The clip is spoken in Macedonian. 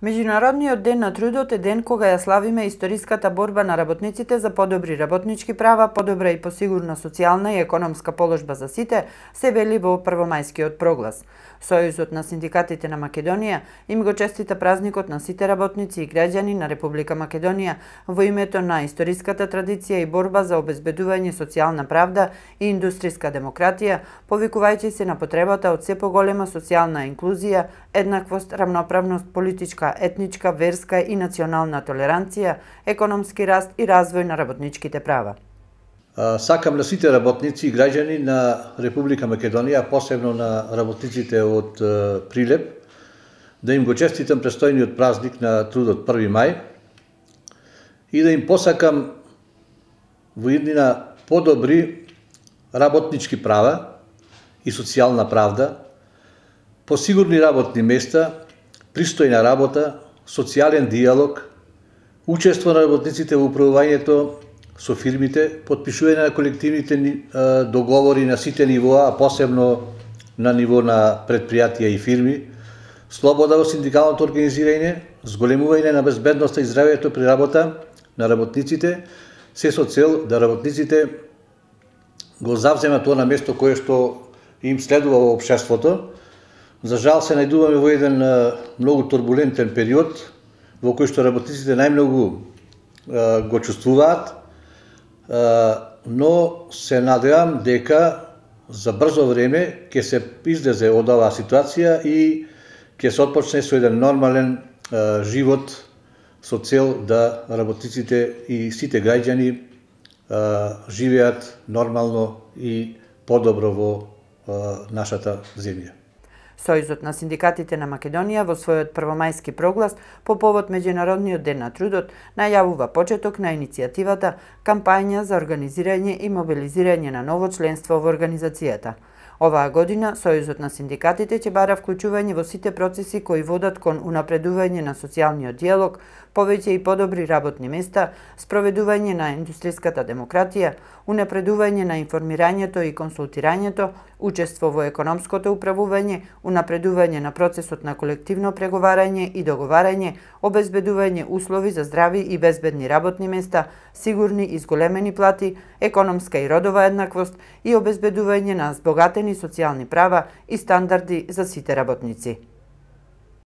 Меѓународниот ден на трудот е ден кога ја славиме историската борба на работниците за подобри работнички права, подобра и посигурна социјална и економска положба за сите, се вели во првомајскиот проглас. Сојузот на синдикатите на Македонија им го честита празникот на сите работници и граѓани на Република Македонија во името на историската традиција и борба за обезбедување социјална правда и индустријска демократија, повикувајќи се на потребата од се поголема социјална инклузија, еднаквост, рамноправност, политичка, етничка, верска и национална толеранција, економски раст и развој на работничките права. Сакам на сите работници и граѓани на Република Македонија, посебно на работниците од Прилеп, да им го честитам престојниот празник на трудот 1 мај и да им посакам во иднина подобри работнички права и социјална правда, посигурни работни места, пристојна работа, социјален диалог, учество на работниците во управувањето со фирмите, подпишување на колективните договори на сите нивоа, а посебно на ниво на предпријатија и фирми, слобода во синдикалното организирање, зголемување на безбедноста и здравјето при работа на работниците, се со цел да работниците го завземат тоа на место кое што им следува во општеството. За жал се најдуваме во еден многу турбулентен период, во кој што работниците најмногу го чувствуваат, но се надевам дека за брзо време ќе се излезе од оваа ситуација и ќе се отпочне со еден нормален живот со цел да работниците и сите граѓани живеат нормално и подобро во нашата земја. Сојузот на синдикатите на Македонија во својот првомајски проглас по повод Меѓународниот ден на трудот најавува почеток на иницијативата кампања за организирање и мобилизирање на ново членство во организацијата. Оваа година Сојузот на синдикатите ќе бара вклучување во сите процеси кои водат кон унапредување на социјалниот диалог, повеќе и подобри работни места, спроведување на индустријската демократија, унапредување на информирањето и консултирањето, учество во економското управување, унапредување на процесот на колективно преговарање и договарање, обезбедување услови за здрави и безбедни работни места, сигурни и зголемени плати, економска и родова еднаквост и обезбедување на збогатени социјални права и стандарди за сите работници.